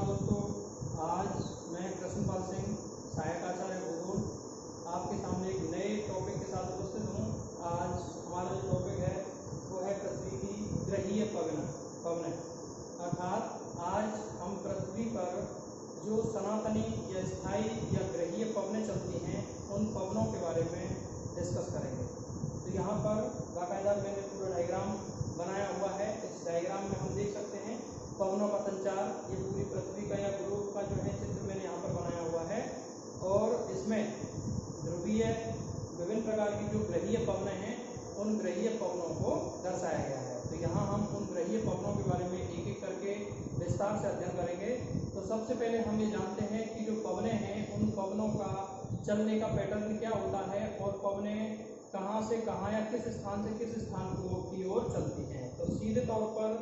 नमस्कार दोस्तों, आज मैं कृष्णपाल सिंह, सहायक आचार्य भूगोल, आपके सामने एक नए टॉपिक के साथ उपस्थित हूँ। आज हमारा जो टॉपिक है वो है पृथ्वी की ग्रहीय पवनें। अर्थात आज हम पृथ्वी पर जो सनातनी या स्थायी या ग्रहीय पवनें चलती हैं उन पवनों के बारे में डिस्कस करेंगे। तो यहाँ पर बाकायदा मैंने पूरा डायग्राम बनाया हुआ है। इस डायग्राम में हम देख सकते हैं पवनों का संचार, ये पूरी पृथ्वी का या ग्लोब का जो है चित्र मैंने यहाँ पर बनाया हुआ है। और इसमें ध्रुवीय विभिन्न प्रकार की जो ग्रहीय पवनें हैं उन ग्रहीय पवनों को दर्शाया गया है। तो यहाँ हम उन ग्रहीय पवनों के बारे में एक एक करके विस्तार से अध्ययन करेंगे। तो सबसे पहले हम ये जानते हैं कि जो पवनें हैं उन पवनों का चलने का पैटर्न क्या होता है और पवनें कहाँ से कहाँ या किस स्थान से किस स्थान की ओर चलती हैं। तो सीधे तौर पर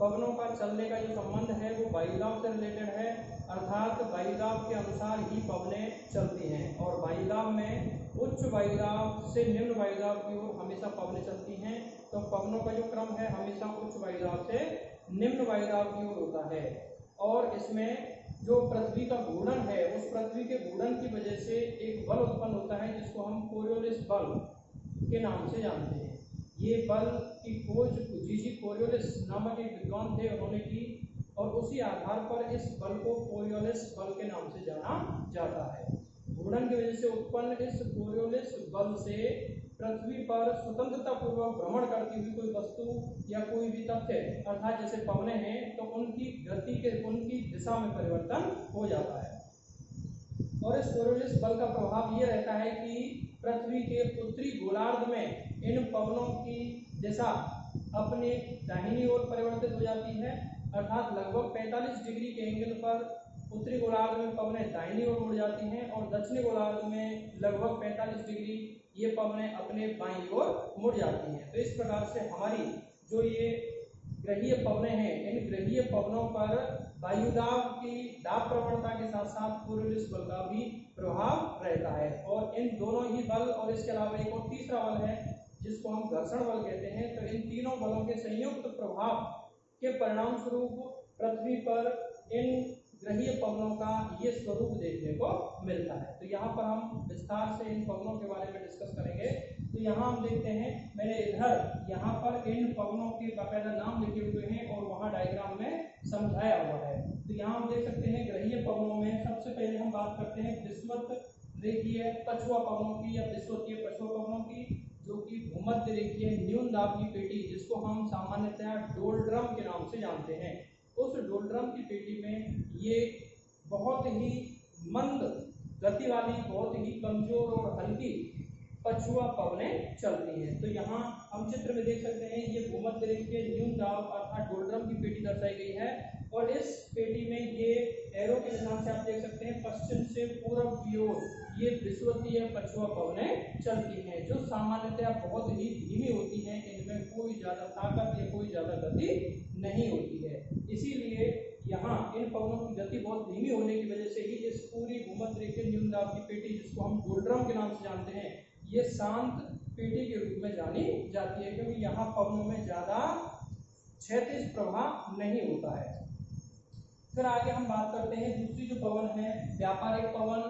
पवनों का चलने का जो संबंध है वो वायुदाब से रिलेटेड है, अर्थात वायुदाब के अनुसार ही पवनें चलती हैं। और वायुदाब में उच्च वायुदाब से निम्न वायुदाब की ओर हमेशा पवनें चलती हैं। तो पवनों का जो क्रम है हमेशा उच्च वायुदाब से निम्न वायुदाब की ओर होता है। और इसमें जो पृथ्वी का घूर्णन है उस पृथ्वी के घूर्णन की वजह से एक बल उत्पन्न होता है जिसको हम कोरियोलिस बल के नाम से जानते हैं। ये बल की खोज जीजी कोरियोलिस नामक एक विद्वान थे, उन्होंने की और उसी आधार पर इस बल को कोरियोलिस बल के नाम से जाना जाता है। घूर्णन की वजह से उत्पन्न इस कोरियोलिस बल से पृथ्वी पर स्वतंत्रता पूर्वक भ्रमण करती हुई कोई वस्तु या कोई भी तथ्य अर्थात जैसे पवनें हैं तो उनकी गति के उनकी दिशा में परिवर्तन हो जाता है। और इस कोरियोलिस बल का प्रभाव ये रहता है कि पृथ्वी के उत्तरी गोलार्ध में इन पवनों की दिशा अपने दाहिनी ओर परिवर्तित हो जाती है, अर्थात लगभग 45 डिग्री के एंगल पर उत्तरी गोलार्ध में पवनें दाहिनी ओर मुड़ जाती हैं और दक्षिणी गोलार्ध में लगभग 45 डिग्री ये पवनें अपने बाईं ओर मुड़ जाती हैं। तो इस प्रकार से हमारी जो ये ग्रहीय पवनें हैं इन ग्रहीय पवनों पर वायुदाब की दाब प्रवणता के साथ साथ कोरियोलिस बल का भी प्रभाव रहता है। और इन दोनों ही बल और इसके अलावा एक और तीसरा बल है जिसको हम घर्षण बल कहते हैं। तो इन तीनों बलों के संयुक्त प्रभाव के परिणाम स्वरूप पृथ्वी पर इन ग्रहीय पवनों का ये स्वरूप देखने को मिलता है। तो यहाँ पर हम विस्तार से इन पवनों के बारे में डिस्कस करेंगे। तो यहाँ हम देखते हैं मैंने इधर यहाँ पर इन पवनों के बाकायदा नाम लिखे हुए हैं और वहाँ डायग्राम में समझाया हुआ है। तो यहाँ हम देख सकते हैं ग्रहीय पवनों में सबसे पहले हम बात करते हैं विषुवत रेखीय पछुआ पवनों की या विषुवतीय पछुआ पवनों की, जो कि भूमध्य रेखीय न्यून दाब की पेटी जिसको हम सामान्यतः डोलड्रम के नाम से जानते हैं, उस डोलड्रम की पेटी में ये बहुत ही मंद गति वाली बहुत ही कमजोर और हल्की पछुआ पवनें चलती हैं। तो यहाँ हम चित्र में देख सकते हैं ये भूमध्य रेखीय न्यून दाब अर्थात डोलड्रम की पेटी दर्शाई गई है। और इस पेटी में ये एरो के निशान से आप देख सकते हैं पश्चिम से पूर्व की ओर ये विषुवतीय पछुआ पवनें चलती हैं जो सामान्यतः बहुत ही धीमी होती हैं। इनमें कोई ज्यादा ताकत या कोई ज्यादा गति नहीं होती है। इसीलिए यहाँ इन पवनों की गति बहुत धीमी होने की वजह से ही इस पूरी भूमध्य रेखीय न्यून दाब की पेटी जिसको हम डोलड्रम के नाम से जानते हैं ये शांत पेटी के रूप में जानी जाती है, क्योंकि यहाँ पवनों में ज्यादा क्षैतिज प्रभाव नहीं होता है। फिर आगे हम बात करते हैं दूसरी जो पवन है व्यापारिक पवन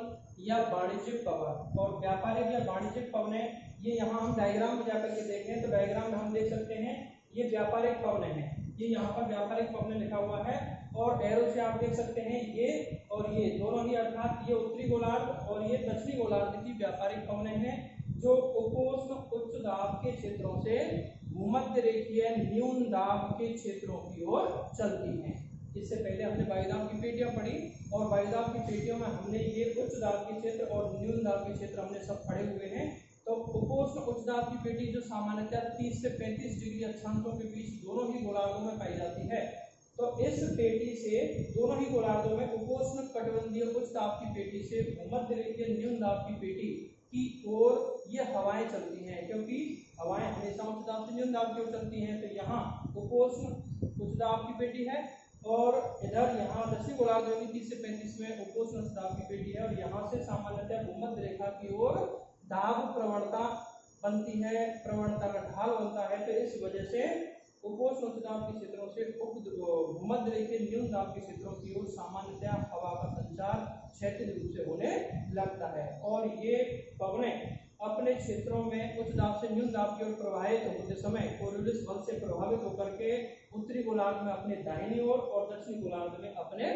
या वाणिज्यिक पवन। और व्यापारिक या वाणिज्यिक पवनें ये यहाँ हम डायग्राम में जाकर के देखें तो डायग्राम में हम देख सकते हैं ये व्यापारिक पवनें हैं। ये यहाँ पर व्यापारिक पवनें लिखा हुआ है और एरो से आप देख सकते हैं ये और ये दोनों ही अर्थात ये उत्तरी गोलार्ध और ये दक्षिणी गोलार्ध की व्यापारिक पवनें हैं जो उपोष्ण उच्च दाब के क्षेत्रों से भूमध्य रेखीय न्यून दाब के क्षेत्रों की ओर चलती हैं। इससे पहले हमने वायुदाब की पेटियां पढ़ी और वायुदाब की पेटियों में हमने ये उच्च दाब के क्षेत्र और न्यून दाब के क्षेत्र हमने सब पढ़े हुए हैं। तो उपोष्ण उच्च दाब की पेटी जो सामान्यतः 30 से 35 डिग्री अक्षांशों के बीच दोनों ही गोलार्धों में पाई जाती है। तो इस पेटी से दोनों ही गोलार्धों में उपोष्ण कटिबंधीय उच्च दाब की पेटी से भूमध्य रेखीय न्यून दाब की पेटी की ओर ये हवाएं चलती हैं, क्योंकि हवाएं हमेशा उच्च दाब से न्यून दाब की ओर चलती हैं। तो यहाँ उपोष्ण उच्च दाब की पेटी है और इधर यहाँ दक्षिणी गोलार्ध में 30 से 35 में उपोष्ण उच्च दाब की पेटी है और यहाँ से सामान्यतः भूमध्य रेखा की ओर दाब प्रवणता बनती है, प्रवणता का ढाल बनता है। तो इस वजह से उपोष्ण उच्च दाब के क्षेत्रों से भूमध्य रेखीय न्यून दाब के क्षेत्रों की ओर सामान्यतया हवा का संचार क्षैतिज रूप से होने लगता है और ये पवनें अपने क्षेत्रों में उच्च दाब से न्यून दाब की ओर प्रवाहित होते समय कोरियोलिस बल से प्रभावित होकर के उत्तरी गोलार्ध में अपने दाहिनी ओर और दक्षिणी गोलार्ध में अपने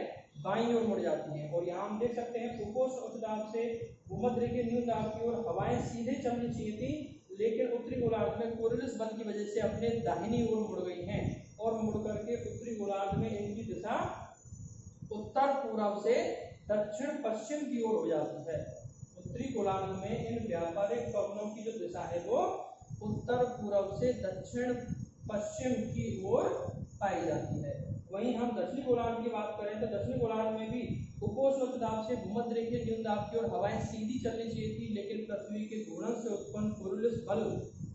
बाईं ओर मुड़ जाती हैं। और यहाँ हम देख सकते हैं उपोष्ण उच्च दाब से भूमध्य रेखीय न्यून दाब की ओर हवाएं सीधे चलनी चाहिए थी, लेकिन उत्तरी गोलार्ध में कोरियोलिस बल की वजह से अपने दाहिनी ओर मुड़ गई हैं और मुड़ करके उत्तरी गोलार्ध में इनकी दिशा उत्तर पूर्व से दक्षिण पश्चिम की ओर हो जाती है। उत्तरी गोलार्ध में इन व्यापारिक पवनों की जो दिशा है वो उत्तर पूर्व से दक्षिण पश्चिम की ओर पाई जाती है। वहीं हम दक्षिणी गोलार्ध की बात करें तो दक्षिणी गोलार्ध में भी उपोष्ण उच्च दाब से भूमध्य रेखीय न्यून दाब की ओर हवाएं सीधी चलनी चाहिए थी, लेकिन पृथ्वी के घूर्णन से उत्पन्न कोरियोलिस बल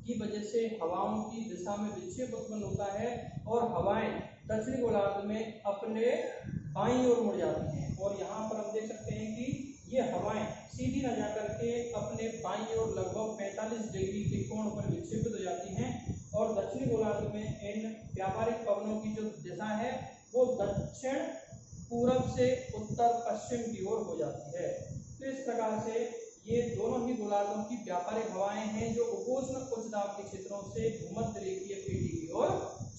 की वजह से हवाओं की दिशा में विक्षेप उत्पन्न होता है और हवाएं दक्षिणी गोलार्ध में अपने बाईं ओर मुड़ जाती हैं। और यहाँ पर हम देख सकते हैं कि ये हवाएं सीधी न जाकर के अपने बाईं ओर लगभग 45 डिग्री के कोण पर विक्षेपित हो जाती हैं और दक्षिणी गोलार्ध में इन व्यापारिक पवनों की जो दिशा है वो दक्षिण पूरब से उत्तर पश्चिम की ओर हो जाती है। तो इस प्रकार से ये दोनों ही गोलार्धों की व्यापारिक हवाएं हैं जो उपोष्ण उच्च दाब के क्षेत्रों से भूमध्य रेखीय पेटी की ओर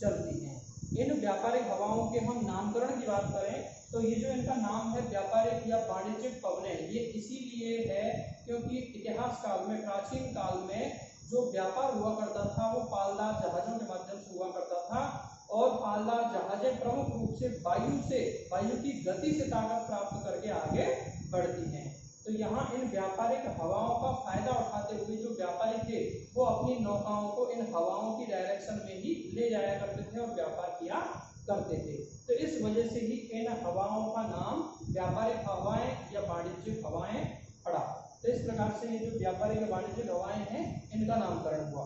चलती हैं। इन व्यापारिक हवाओं के हम नामकरण की बात करें तो ये जो इनका नाम है व्यापारिक या वाणिज्यिक पवनें, ये इसीलिए है क्योंकि इतिहास काल में, प्राचीन काल में जो व्यापार हुआ करता था वो पालदार जहाजों के माध्यम से हुआ करता था और पालदार जहाजें प्रमुख रूप से वायु की गति से ताकत प्राप्त करके आगे बढ़ती हैं। तो यहाँ इन व्यापारिक हवाओं का फायदा उठाते हुए जो व्यापारी थे वो अपनी नौकाओं को इन हवाओं की डायरेक्शन में ही ले जाया करते थे और व्यापार किया करते थे। तो इस वजह से ही इन हवाओं का नाम व्यापारिक हवाएं या वाणिज्यिक हवाएं पड़ा। तो इस प्रकार से ये जो व्यापारिक या वाणिज्यिक हवाएं हैं इनका नामकरण हुआ।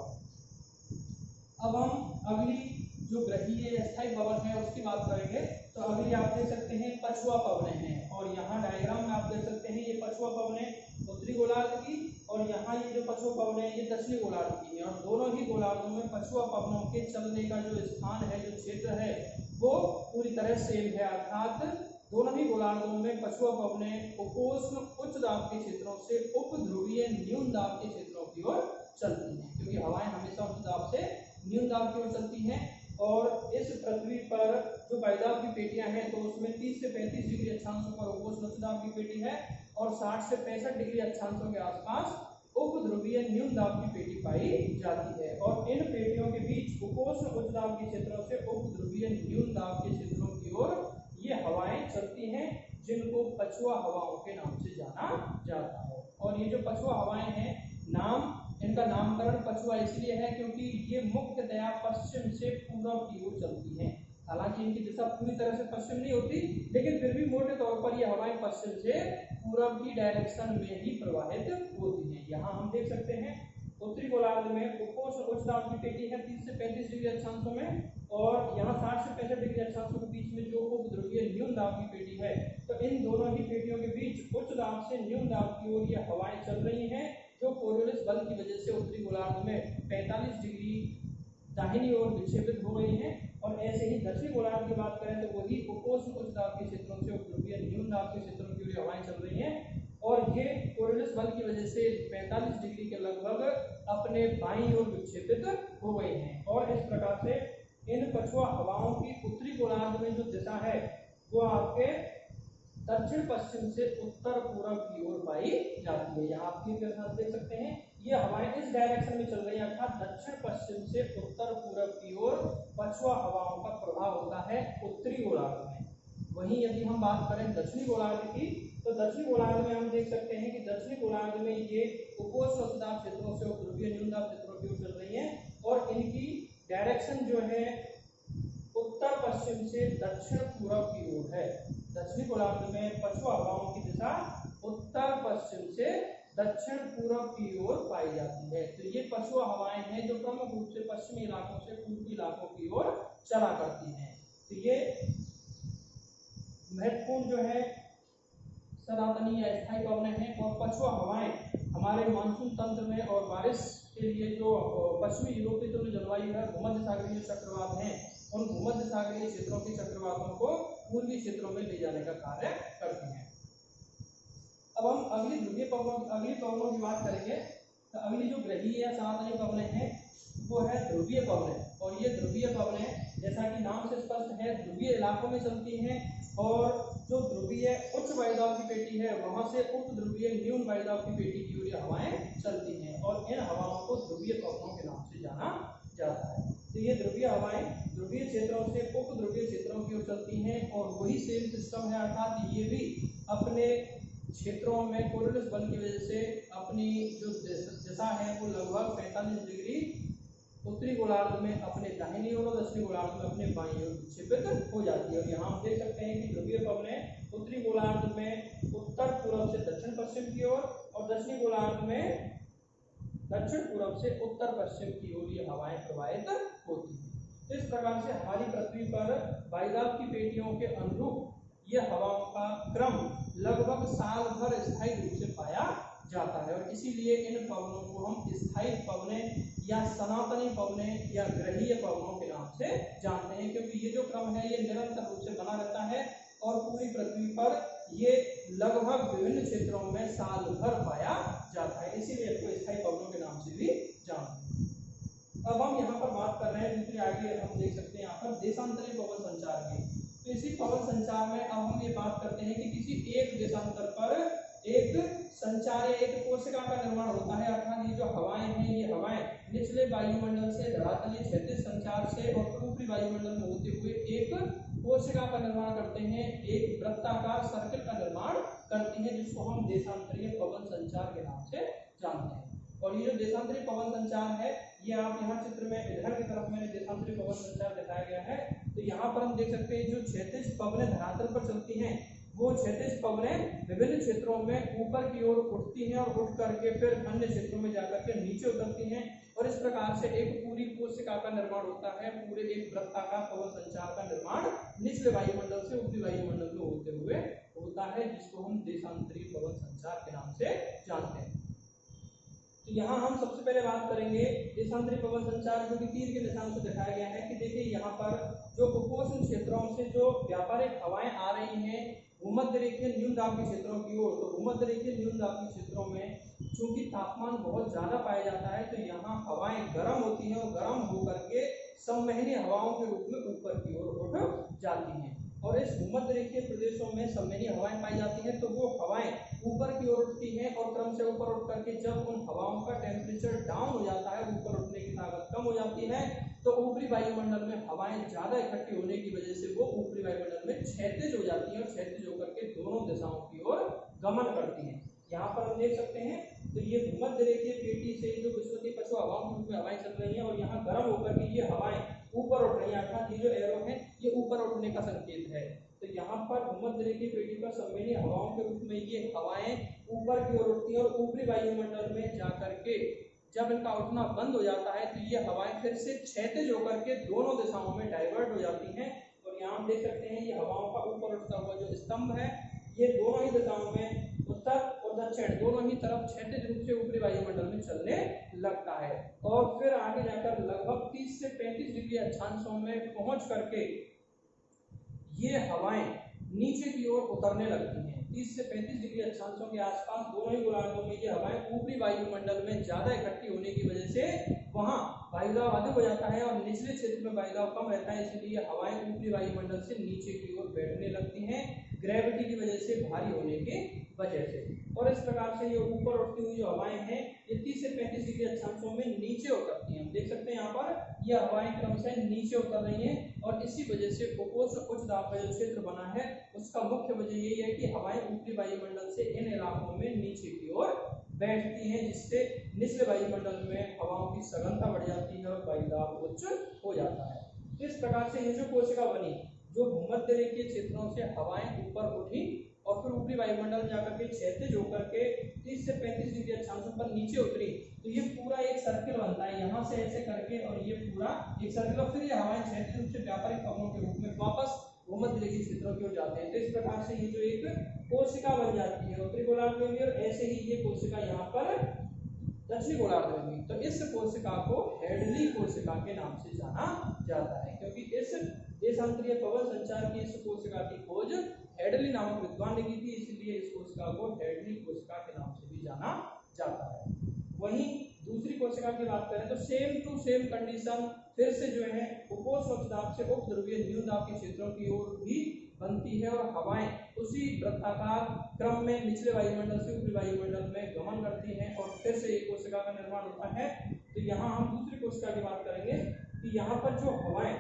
अब हम अगली जो ग्रहीय या स्थायी पवन है उसकी बात करेंगे। तो अगली आप देख सकते हैं पछुआ पवनें हैं और यहाँ डायग्राम में आप देख सकते हैं ये पछुआ पवनें उत्तरी गोलार्ध की और यहाँ ये जो पछुआ पवनें ये दक्षिणी गोलार्ध की है और दोनों ही गोलार्धों में पछुआ पवनों के चलने का जो स्थान है, जो क्षेत्र है वो पूरी तरह सेम है, अर्थात दोनों ही गोलार्धों में पछुआ पवनें उपोष्ण उच्च दाब के क्षेत्रों से उपध्रुवीय न्यून दाब के क्षेत्रों की ओर चलती हैं, क्योंकि हवाएं हमेशा उच्च दाब से न्यून दाब की ओर चलती हैं। और इस पृथ्वी पर जो वायुदाब की पेटियां हैं तो उसमें 30 से 35 डिग्री अक्षांशों पर उपोष्ण उच्च दाब की पेटी है और 60 से 65 डिग्री अक्षांशों के आसपास उपध्रुवीय न्यून दाब की पेटी पाई जाती है। और इन पेटियों के बीच उपोष्ण उच्च दाब के क्षेत्रों से उपध्रुवीय न्यून दाब के क्षेत्रों की ओर ये हवाएं चलती हैं, जिनको पछुआ हवाओं के नाम से जाना जाता है। और ये जो पछुआ हवाएं हैं, इनका नामकरण पछुआ इसलिए है क्योंकि ये मुख्यतया पश्चिम से पूर्व की ओर चलती हैं। हालांकि इनकी दिशा पूरी तरह से पश्चिम नहीं होती, लेकिन फिर भी मोटे तौर पर ये हवाएं पश्चिम से पूर्व की डायरेक्शन में ही प्रवाहित होती हैं। यहाँ हम देख सकते हैं उत्तरी गोलार्ध में उपोष्ण उच्च दाब की पेटी है 30 से 35 डिग्री अक्षांशों में और यहाँ 60 से 65 डिग्री अक्षांशों के बीच में जो उपध्रुवीय न्यून दाब की पेटी है। तो इन दोनों ही पेटियों के बीच उच्च दाब से न्यून दाब की ओर ये हवाएं चल रही हैं, जो कोरियोलिस बल की वजह से उत्तरी गोलार्ध में 45 डिग्री दाहिनी ओर विक्षेपित हो गई हैं। और ऐसे ही दक्षिणी गोलार्ध की बात करें तो वही उपोष्ण उच्च दाब के क्षेत्रों से उपध्रुवीय न्यून दाब के क्षेत्रों की ओर हवाएं चल रही हैं और ये कोरियोलिस बल की वजह से 45 डिग्री के लगभग अपने बाईं ओर विक्षेपित हो गई हैं। और इस प्रकार से इन पछुआ हवाओं की उत्तरी गोलार्ध में जो दिशा है वो आपके दक्षिण पश्चिम से उत्तर पूर्व की ओर पाई जाती है। यहाँ आप देख सकते हैं ये हवाएं इस डायरेक्शन में चल रही है, अर्थात दक्षिण पश्चिम से उत्तर पूर्व की ओर पछुआ हवाओं का प्रभाव होता है उत्तरी गोलार्ध में। वहीं यदि हम बात करें दक्षिणी गोलार्ध की तो दक्षिणी गोलार्ध में हम देख सकते हैं कि दक्षिणी गोलार्ध में ये उपोष्ण उच्च दाब क्षेत्रों से उपध्रुवीय न्यून दाब क्षेत्रों की ओर चल रही है और इनकी डायरेक्शन जो है उत्तर पश्चिम से दक्षिण पूर्व की ओर है। दक्षिणी गोलार्ध में पछुआ हवाओं की दिशा उत्तर पश्चिम से दक्षिण पूर्व की ओर पाई जाती है। तो ये पछुआ हवाएं हैं जो प्रमुख रूप से पश्चिमी इलाकों से पूर्वी इलाकों की ओर चला करती हैं। तो ये महत्वपूर्ण जो है सनातनी या स्थायी पवनें हैं। और पछुआ हवाएं हमारे मानसून तंत्र में और बारिश के लिए जो पश्चिमी यूरोपीय जो जलवायु है, भूमध्य सागरीय चक्रवात हैं, उन भूमध्य सागरीय क्षेत्रों के चक्रवातों को पूर्वी क्षेत्रों में ले जाने का कार्य करती हैं। अब हम अगली पवनों की बात करेंगे। तो अगली जो ग्रहीय या सनातनी पवनें हैं वो है ध्रुवीय पवनें, और ये ध्रुवीय पवनें जैसा कि नाम से स्पष्ट है ध्रुवीय इलाकों में चलती हैं, और जो ध्रुवीय उच्च वायुदाब की पेटी है वहां से उप ध्रुवीय न्यून वायुदाब की पेटी की ओर ये हवाएं चलती हैं, और इन हवाओं को ध्रुवीय पवनों के नाम से जाना जाता है। तो ये ध्रुवीय हवाएं ध्रुवीय क्षेत्रों से उप ध्रुवीय क्षेत्रों की ओर चलती हैं, और वही सेम सिस्टम है, अर्थात ये भी अपने क्षेत्रों में कोरोनस बल की वजह से अपनी जो दिशा है वो लगभग 45 डिग्री उत्तरी गोलार्ध में अपने दाहिनी ओर और दक्षिणी गोलार्ध में अपने बाईं ओर विक्षेपित हो जाती है। और यहाँ हम देख सकते हैं कि ध्रुवीय पवनें उत्तरी गोलार्ध में उत्तर पूर्व से दक्षिण पश्चिम की ओर और दक्षिणी गोलार्ध में दक्षिण पूर्व से उत्तर पश्चिम की ओर ये हवाएं प्रवाहित होती हैं। तो इस प्रकार से हमारी पृथ्वी पर वायुदाब की पेटियों के अनुरूप ये हवाओं का क्रम लगभग साल भर स्थायी रूप से पाया जाता है, और इसीलिए इन पवनों को हम स्थायी पवनें या सनातनी पवनें या ग्रहीय पवनों के नाम से जानते हैं, क्योंकि ये जो क्रम है ये निरंतर रूप से बना रहता है और पूरी पृथ्वी पर ये लगभग विभिन्न क्षेत्रों में साल भर पाया जाता है, इसीलिए इसको स्थायी पवनों के नाम से भी जानते हैं। अब हम यहाँ पर बात कर रहे हैं, दूसरी आगे हम देख सकते हैं यहाँ पर देशांतरी पवन संचार की। तो इसी पवन संचार में अब हम ये बात करते हैं कि किसी एक देशांतर पर एक संचार या एक कोशिका का निर्माण होता है, अर्थात ये जो हवाएं हैं ये हवाएं निचले वायुमंडल से धरातलीय क्षैतिज संचार से और ऊपरी वायुमंडल में होते हुए एक कोशिका का निर्माण करते हैं, एक वृत्ताकार सर्किल का निर्माण करती है, जिसको हम देशांतरीय पवन संचार के नाम से जानते हैं। और ये जो देशांतरी पवन संचार है ये आप यहाँ चित्र में इधर की तरफ मैंने देशांतरी पवन संचार दिखाया गया है। तो यहाँ पर हम देख सकते हैं जो क्षैतिज पवनें धरातल पर चलती हैं वो क्षैतिज पवनें विभिन्न क्षेत्रों में ऊपर की ओर उठती हैं और उठ करके फिर अन्य क्षेत्रों में जाकर के नीचे उतरती हैं, और इस प्रकार से एक पूरी कोशिका का निर्माण होता है, पूरे एक वृत्ताकार पवन संचार का निर्माण निचले वायुमंडल से ऊपरी वायुमंडल में होते हुए होता है, जिसको हम देशांतरी पवन संचार के नाम से जानते हैं। तो यहाँ हम सबसे पहले बात करेंगे देशांतरी पवन संचार, जो कि तीर के निशान से दिखाया गया है कि देखिए यहाँ पर जो उपोष्ण क्षेत्रों से जो व्यापारिक हवाएं आ रही हैं भूमध्य रेखीय न्यून दाब के क्षेत्रों की ओर, तो भूमध्य रेखीय न्यून दाब के क्षेत्रों में चूंकि तापमान बहुत ज्यादा पाया जाता है तो यहाँ हवाएं गर्म होती हैं और गर्म होकर के संवहनीय हवाओं के रूप में ऊपर की ओर उठ जाती हैं, और इस भूमध्य रेखीय प्रदेशों में संवहनीय हवाएं पाई जाती हैं तो वो हवाएं ऊपर की ओर उठती हैं, और क्रम से ऊपर उठ करके जब उन हवाओं का टेम्परेचर डाउन हो जाता है, ऊपर उठने की ताकत कम हो जाती है, तो ऊपरी वायुमंडल में हवाएं ज्यादा इकट्ठी होने की वजह से वो ऊपरी वायुमंडल में क्षैतिज हो जाती हैं और क्षैतिज होकर के दोनों दिशाओं की ओर गमन करती हैं। यहाँ पर हम देख सकते हैं तो ये भूमध्य रेखीय पेटी से जो विषुवतीय पछुआ हवाओं के रूप में हवाएं चल रही हैं और यहाँ गर्म होकर के ये हवाएं ऊपर उठ रही हैं, अर्थात ये जो एरो है ये ऊपर उठने का संकेत है। तो यहाँ पर भूमध्य रेखीय पेटी पर संवहनीय हवाओं के रूप में ये हवाएं ऊपर की ओर उठती हैं और ऊपरी वायुमंडल में जाकर के जब इनका उठना बंद हो जाता है तो ये हवाएं फिर से क्षैतिज होकर के दोनों दिशाओं में डाइवर्ट हो जाती हैं, और यहाँ हम देख सकते हैं ये हवाओं का ऊपर उठता हुआ जो स्तंभ है ये दोनों ही दिशाओं में उत्तर और दक्षिण दोनों ही तरफ क्षैतिज रूप से ऊपरी वायुमंडल में चलने लगता है, और फिर आगे जाकर लगभग 30 से 35 डिग्री अक्षांशों में पहुंच करके ये हवाएं नीचे की ओर उतरने लगती हैं। 30 से 35 डिग्री अक्षांशों के आसपास दोनों ही गोलार्धों में ये हवाएं ऊपरी वायुमंडल में ज्यादा इकट्ठी होने की वजह से वहां वायुदाब अधिक हो जाता है और निचले क्षेत्र में वायुदाब कम रहता है, इसलिए हवाएं ऊपरी वायुमंडल से नीचे की ओर बैठने लगती हैं ग्रेविटी की वजह से, भारी होने की वजह से, और इस प्रकार से ये ऊपर उठती हुई जो हवाएं हैं ये 30 से 35 डिग्री अक्षांशों में नीचे उतरती हैं। हम देख सकते हैं यहाँ पर ये हवाएं क्रमशः नीचे उतर रही हैं, और इसी वजह से उपोष्ण उच्च दाब का जो क्षेत्र बना है उसका मुख्य वजह यही है कि हवाएं ऊपरी वायुमंडल से इन इलाकों में नीचे की ओर बैठती हैं, जिससे निचले वायुमंडल में हवाओं की सघनता बढ़ जाती है और वायुदाब उच्च हो जाता है। तो इस प्रकार से ये जो कोशिका बनी जो भूमध्य रेखीय क्षेत्रों से हवाएं ऊपर उठी और फिर ऊपरी वायुमंडल जाकर के क्षैतिज होकर के 30 से 35 डिग्री अक्षांशों पर नीचे उतरी, तो ये पूरा एक सर्किल बनता है यहाँ से ऐसे करके, और ये पूरा एक सर्किल, और फिर ये हवाएं क्षैतिज रूप से व्यापारिक पवनों के रूप में वापस भूमध्य रेखीय क्षेत्रों की ओर जाते हैं। तो इस प्रकार से ये जो एक कोशिका बन जाती है उत्तरी गोलार्ध में भी, और ऐसे ही ये कोशिका यहाँ पर दक्षिणी गोलार्ध में भी। तो इस कोशिका को हेडली कोशिका के नाम से जाना जाता है, क्योंकि इस इस देशांतरीय पवन संचार की इस कोशिका की खोज हेडली नामक विद्वान ने की थी, इसलिए इस कोशिका को हेडली कोशिका के नाम से भी जाना जाता है। वहीं दूसरी कोशिका की बात करें तो सेम टू सेम कंडीशन फिर से जो है उपोष्ण उच्च दाब से उप ध्रुवीय न्यून दाब के क्षेत्रों की ओर भी बनती है और हवाएं उसी वृत्ताकार क्रम में निचले वायुमंडल से ऊपरी वायुमंडल में गमन करती हैं और फिर से एक कोशिका का निर्माण होता है। तो यहाँ हम दूसरी कोशिका की बात करेंगे कि यहाँ पर जो हवाएं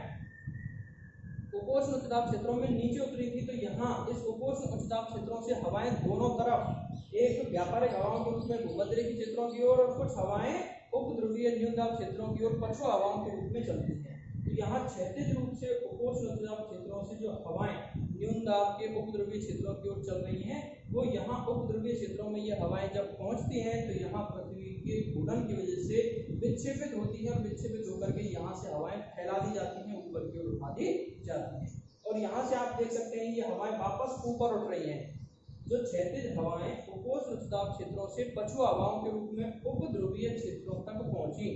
उपोष्ण उच्च दाब क्षेत्रों में नीचे उतरी थी, तो यहाँ इस उपोष्ण उच्च दाब क्षेत्रों से हवाएं दोनों तरफ एक व्यापारिक हवाओं के रूप में भूमध्य क्षेत्रों की ओर और कुछ हवाएं उप ध्रुवीय न्यून दाब क्षेत्रों की ओर पछुआ हवाओं के रूप में चलती हैं। तो यहाँ क्षैतिज रूप से उपोष्ण उच्च दाब क्षेत्रों से जो हवाएं न्यून दाब के उप ध्रुवीय क्षेत्रों की ओर चल रही हैं, वो यहाँ उप ध्रुवीय क्षेत्रों में ये हवाएं जब पहुंचती हैं तो यहाँ पृथ्वी के घूर्णन की वजह से विक्षेपित होती है और विक्षेपित होकर के यहाँ से हवाएं फैला दी जाती हैं, ऊपर की ओर उठा दी जाती हैं। और यहाँ से आप देख सकते हैं ये हवाएं वापस ऊपर उठ रही हैं। जो क्षैतिज हवाएं उपोष्ण उच्च दाब क्षेत्रों से पछुआ हवाओं के रूप में उप ध्रुवीय क्षेत्रों तक पहुंची,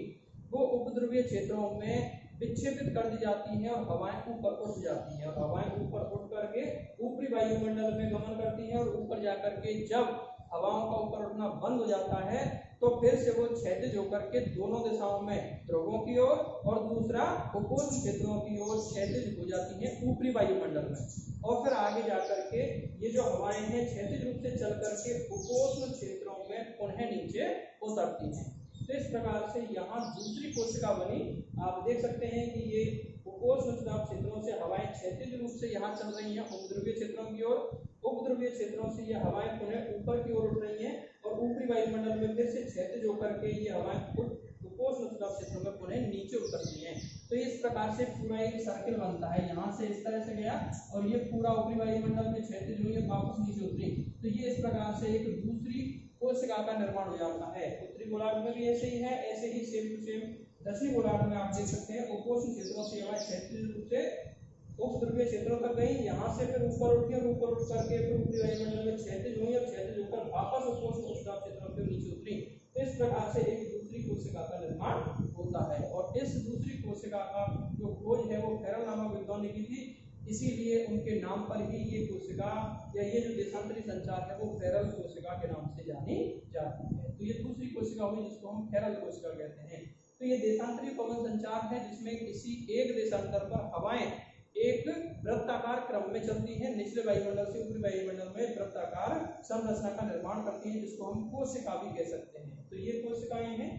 वो उप ध्रुवीय क्षेत्रों में विक्षेपित कर दी जाती हैं और हवाएं ऊपर उठ जाती हैं और हवाएं ऊपर उठ करके ऊपरी वायुमंडल में गमन करती हैं और ऊपर जाकर के जब हवाओं का ऊपर उठना बंद हो जाता है तो फिर से वो क्षैतिज होकर के दोनों दिशाओं में ध्रुवों की ओर और दूसरा उपोष्ण क्षेत्रों की ओर क्षैतिज हो जाती हैं ऊपरी वायुमंडल में। और फिर आगे जाकर के ये जो हवाएं हैं क्षैतिज रूप से चल करके उपोष्ण क्षेत्रों में पुनः नीचे उतरती हैं। तो इस प्रकार से यहाँ दूसरी कोशिका बनी। आप देख सकते हैं कि ये उपोष्ण उच्च दाब क्षेत्रों से हवाएं क्षैतिज रूप से यहाँ चल रही हैं उपध्रुवीय क्षेत्रों की ओर, उपध्रुवीय क्षेत्रों से ये हवाएं पुनः ऊपर की ओर उठ रही हैं और ऊपरी वायुमंडल में फिर से क्षैतिज होकर के ये हवाएं उपोष्ण उच्च दाब क्षेत्रों में पुनः नीचे उतरती हैं। तो इस प्रकार से पूरा एक सर्किल बनता है, यहाँ से इस तरह से गया और ये पूरा ऊपरी वायुमंडल में क्षैतिज हुई वापस नीचे उतरी। तो ये इस प्रकार से एक दूसरी कोशिका का निर्माण हो जाता है। उत्तरी गोलार्ध में भी ऐसे ही है, ऐसे ही सेम टू सेम दक्षिणी गोलार्ध में आप देख सकते हैं उपोष्ण क्षेत्रों से हवाएं क्षैतिज रूप से उप ध्रुवीय क्षेत्रों तक गई, यहाँ से फिर ऊपर उठी और ऊपर उठ करके फिर ऊपरी वायुमंडल में क्षैतिज हुई और क्षैतिज होकर वापस उपोष्ण उच्च दाब क्षेत्रों के नीचे उतरी। तो इस प्रकार से एक दूसरी कोशिका का निर्माण होता है और इस दूसरी कोशिका का जो खोज है वो फेरल नामक विद्वान ने की थी, इसीलिए उनके नाम पर ही ये कोशिका या ये जो देशांतरी संचार है वो फेरल कोशिका के नाम से जानी जाती है। तो ये दूसरी कोशिका हुई जिसको हम फेरल कोशिका कहते हैं। तो ये देशांतरी पवन संचार है जिसमें किसी एक देशांतर पर हवाएं एक वृत्ताकार क्रम में चलती हैं, निचले वायुमंडल से ऊपरी वायुमंडल में वृत्ताकार संरचना का निर्माण करती हैं, जिसको हम कोशिका भी कह सकते हैं। तो ये कोशिकाएं हैं।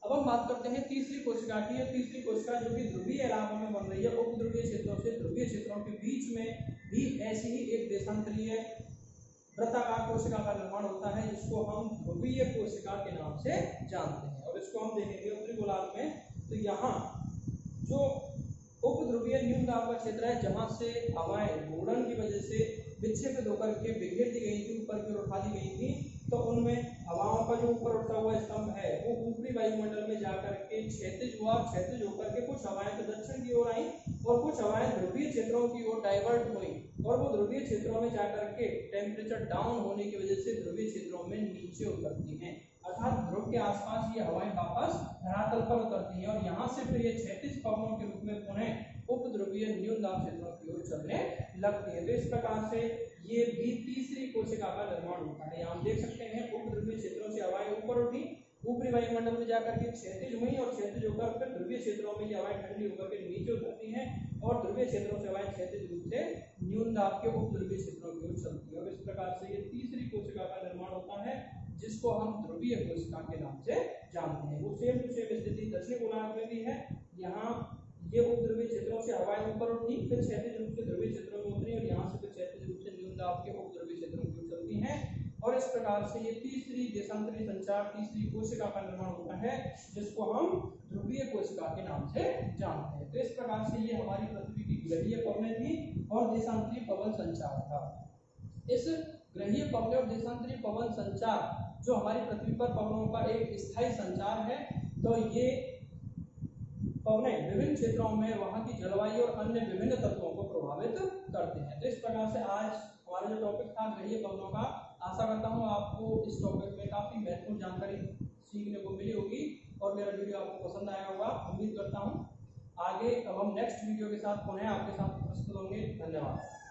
अब हम बात करते हैं तीसरी कोशिका की। तीसरी कोशिका जो कि ध्रुवीय इलाकों में बन रही है, उप ध्रुवीय क्षेत्रों से ध्रुवीय क्षेत्रों के बीच में भी ऐसी ही एक देशांतरीय वृत्ताकार कोशिका का निर्माण होता है, जिसको हम ध्रुवीय कोशिका के नाम से जानते हैं। और इसको हम देखेंगे उत्तरी गोलार्ध में। तो यहाँ जो उप ध्रुवीय न्यून दाब का क्षेत्र है, जहाँ से हवाएं घूर्णन की वजह से विक्षेपित होकर के बिखेर दी गई थी, ऊपर की ओर उठा दी गई थी, तो उनमें हवाओं का जो ऊपर उठता हुआ स्तंभ है वो ऊपरी वायुमंडल में जाकर के क्षैतिज हुआ। क्षैतिज होकर के कुछ हवाएं तो दक्षिण की ओर आई और कुछ हवाएं ध्रुवीय क्षेत्रों की ओर डाइवर्ट हुई और वो ध्रुवीय क्षेत्रों में जाकर के टेम्परेचर डाउन होने की वजह से ध्रुवीय क्षेत्रों में नीचे उतरती हैं, अर्थात ध्रुव के आसपास ये हवाएं वापस धरातल पर उतरती हैं और यहाँ से फिर ये क्षैतिज पवनों के रूप में पुनः उप ध्रुवीय न्यून दाब क्षेत्रों की ओर चलने लगती है। तो इस प्रकार से ये भी तीसरी कोशिका का निर्माण होता है। यहाँ देख सकते हैं उप ध्रुवीय क्षेत्रों से हवाएं ऊपर उठी, ऊपरी वायुमंडल में जाकर के क्षैतिज हुई और क्षैतिज होकर फिर ध्रुवीय क्षेत्रों में ये हवाएं ठंडी होकर के नीचे उतरती हैं और ध्रुवीय क्षेत्रों से हवाएं क्षैतिज रूप से न्यून दाब के उप ध्रुवीय क्षेत्रों की ओर चलती है। और इस प्रकार से ये तीसरी कोशिका का निर्माण होता है, जिसको हम ध्रुवीय कोशिका के नाम से जानते हैं। वो सेम टू सेम स्थिति दक्षिणी गोलार्ध में भी है। यहाँ ये उप ध्रुवीय क्षेत्रों से हवाएं ऊपर उठी, फिर क्षैतिज रूप से ध्रुवीय क्षेत्रों में उतरी और यहाँ से फिर क्षैतिज रूप से न्यून दाब के उप ध्रुवीय क्षेत्रों की ओर चलती हैं। और इस प्रकार से ये तीसरी देशांतरी संचार, तीसरी कोशिका का निर्माण होता है, जिसको हम ध्रुवीय कोशिका के नाम से जानते हैं। तो इस प्रकार से ये हमारी पृथ्वी की ग्रहीय पवनें थी और देशांतरी पवन संचार था। इस ग्रहीय पवनें और देशांतरी पवन संचार जो हमारी पृथ्वी पर पवनों का एक स्थायी संचार है, तो ये पवनें विभिन्न क्षेत्रों में वहां की जलवायु और अन्य विभिन्न तत्वों को प्रभावित करते हैं। तो इस प्रकार से आज हमारा जो टॉपिक था ग्रहीय पवनों का, आशा करता हूँ आपको इस टॉपिक में काफी महत्वपूर्ण जानकारी सीखने को मिली होगी और मेरा वीडियो आपको पसंद आया होगा, उम्मीद करता हूँ। आज आगे अब हम नेक्स्ट वीडियो के साथ पुनः आपके साथ प्रस्तुत होंगे। धन्यवाद।